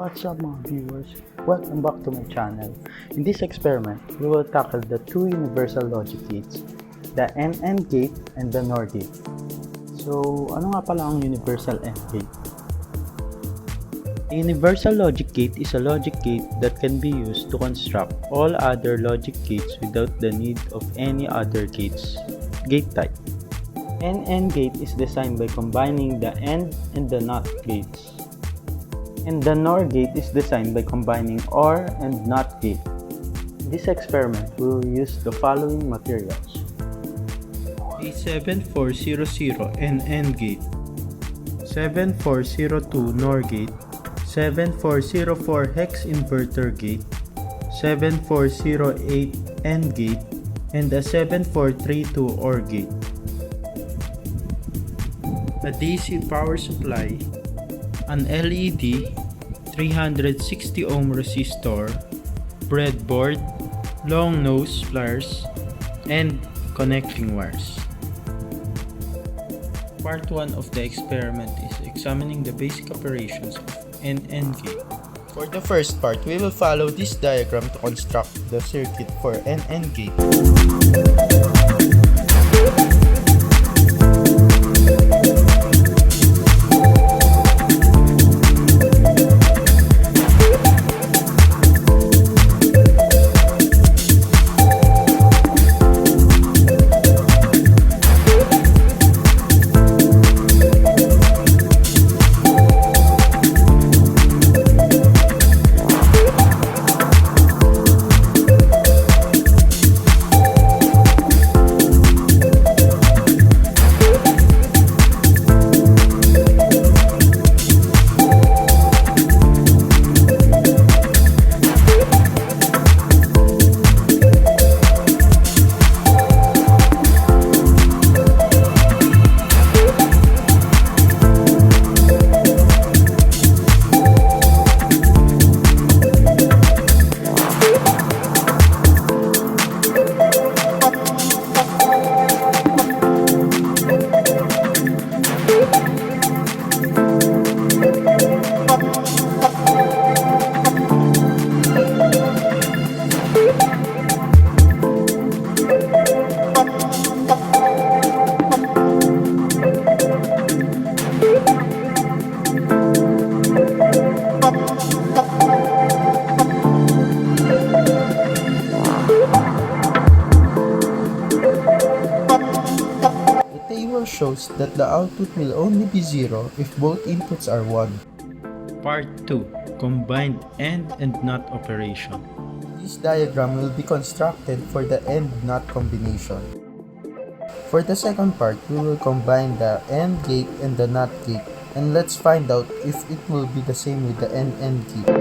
What's up mga viewers? Welcome back to my channel. In this experiment, we will tackle the two universal logic gates, the NAND gate and the NOR gate. So, ano nga pala ang universal NAND gate? A universal logic gate is a logic gate that can be used to construct all other logic gates without the need of any other gate type. NAND gate is designed by combining the AND and the NOT gates. And the NOR gate is designed by combining OR and NOT gate. In this experiment, we will use the following materials: a 7400 NAND gate, 7402 NOR gate, 7404 hex inverter gate, 7408 AND gate, and a 7432 OR gate. A DC power supply, an LED, 360 ohm resistor, breadboard, long nose pliers, and connecting wires. Part 1 of the experiment is examining the basic operations of an AND gate. For the first part, we will follow this diagram to construct the circuit for an AND gate. Shows that the output will only be 0 if both inputs are 1. Part 2. Combined AND and NOT operation. This diagram will be constructed for the AND-NOT combination. For the second part, we will combine the AND gate and the NOT gate, and let's find out if it will be the same with the NAND gate.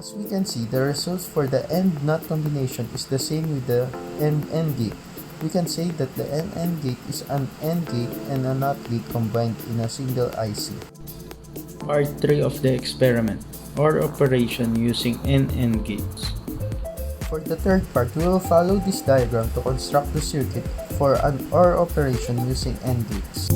As we can see, the results for the AND-NOT combination is the same with the AND gate. We can say that the NAND gate is an AND gate and a NOT gate combined in a single IC. Part 3 of the experiment. OR operation using NAND gates. For the third part, we will follow this diagram to construct the circuit for an OR operation using AND gates.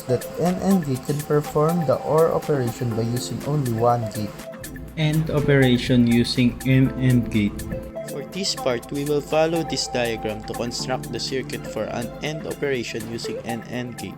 That NAND gate can perform the OR operation by using only one gate. AND operation using NAND gate. For this part, we will follow this diagram to construct the circuit for an AND operation using an AND gate.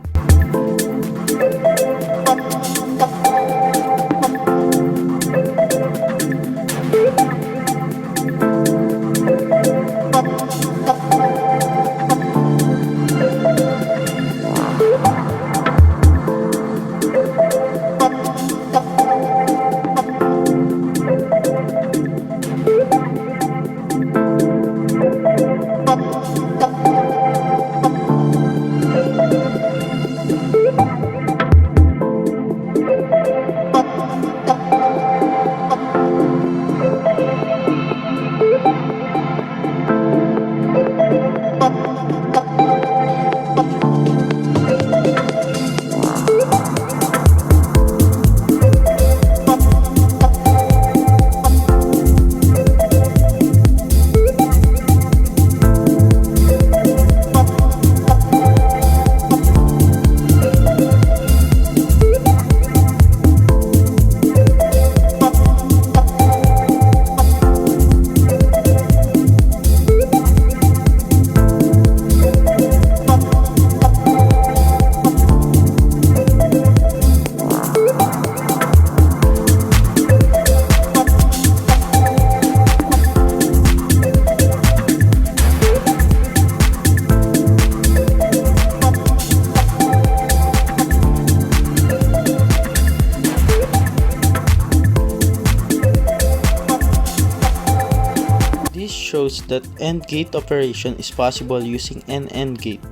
Shows that AND gate operation is possible using an AND gate.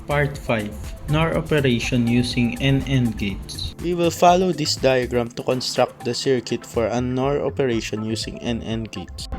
Part 5. NOR operation using NAND gates. We will follow this diagram to construct the circuit for a NOR operation using an AND gate.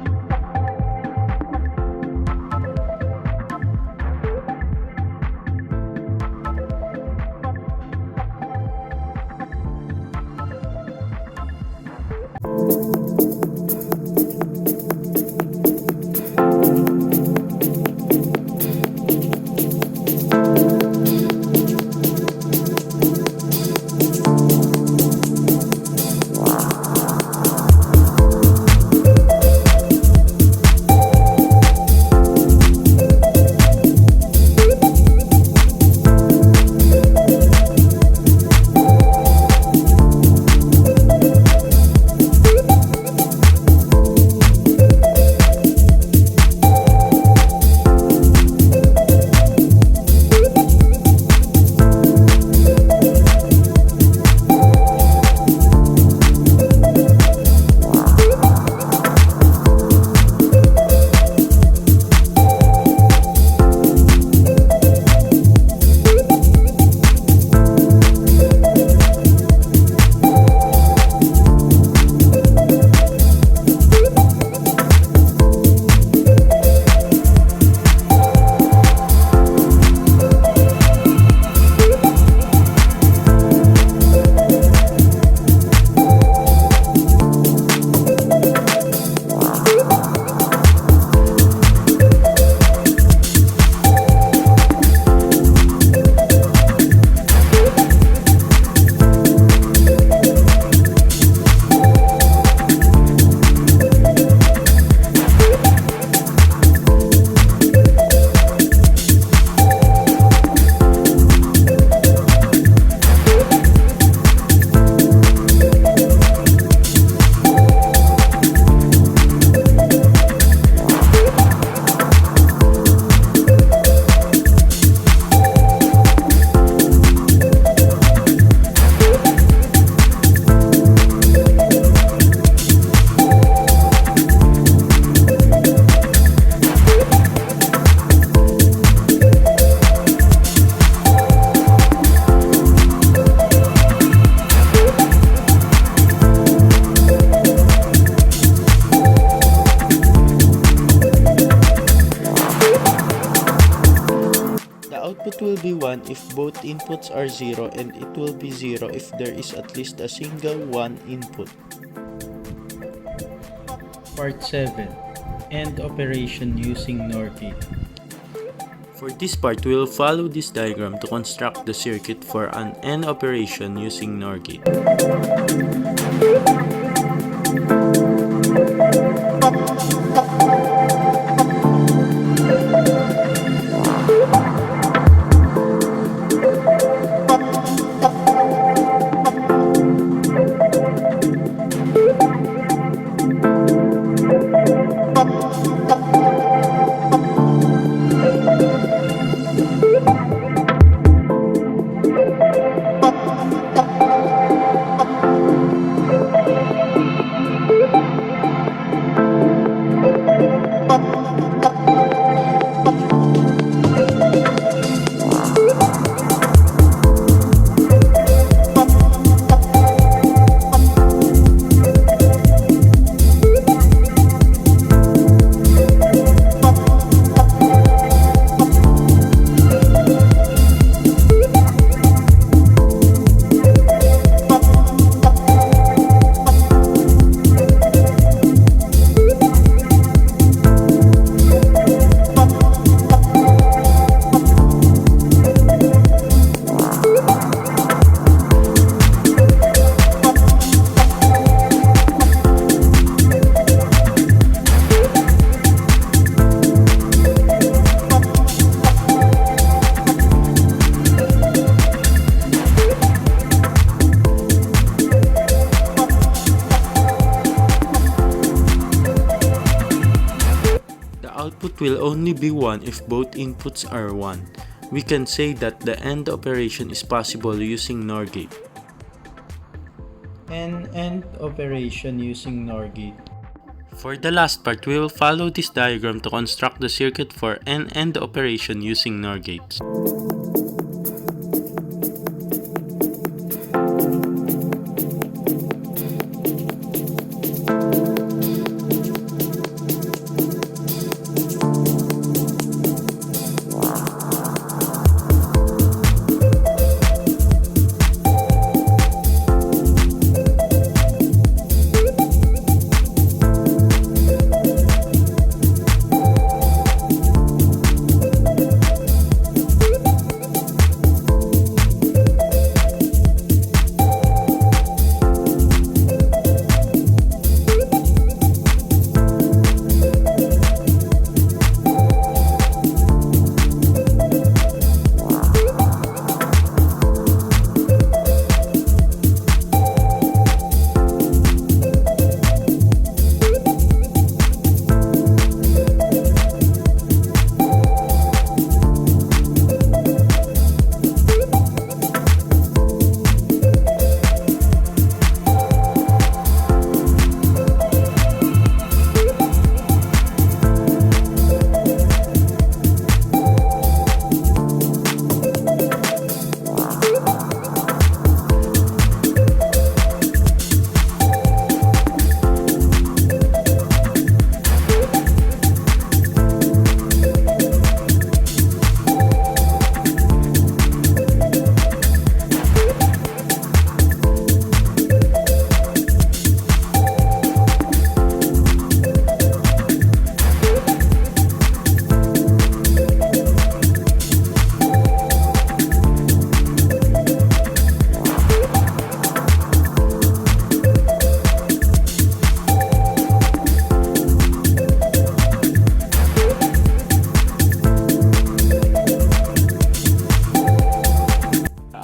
will be 1 if both inputs are 0, and it will be 0 if there is at least a single 1 input. Part 7. AND operation using NOR gate. For this part, we will follow this diagram to construct the circuit for an AND operation using NOR gate. Output will only be 1 if both inputs are 1. We can say that the AND operation is possible using NOR gate. An AND operation using NOR gate. For the last part, we will follow this diagram to construct the circuit for an AND operation using NOR gates.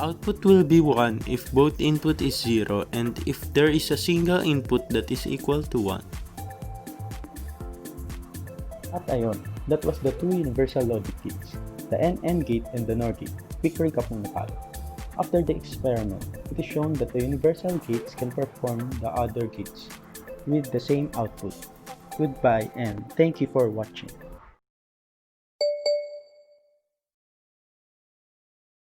Output will be 1 if both input is 0 and if there is a single input that is equal to 1. At ayun, that was the two universal logic gates, the AND gate and the NOR gate. Quick recap muna tayo. After the experiment, it is shown that the universal gates can perform the other gates with the same output. Goodbye and thank you for watching.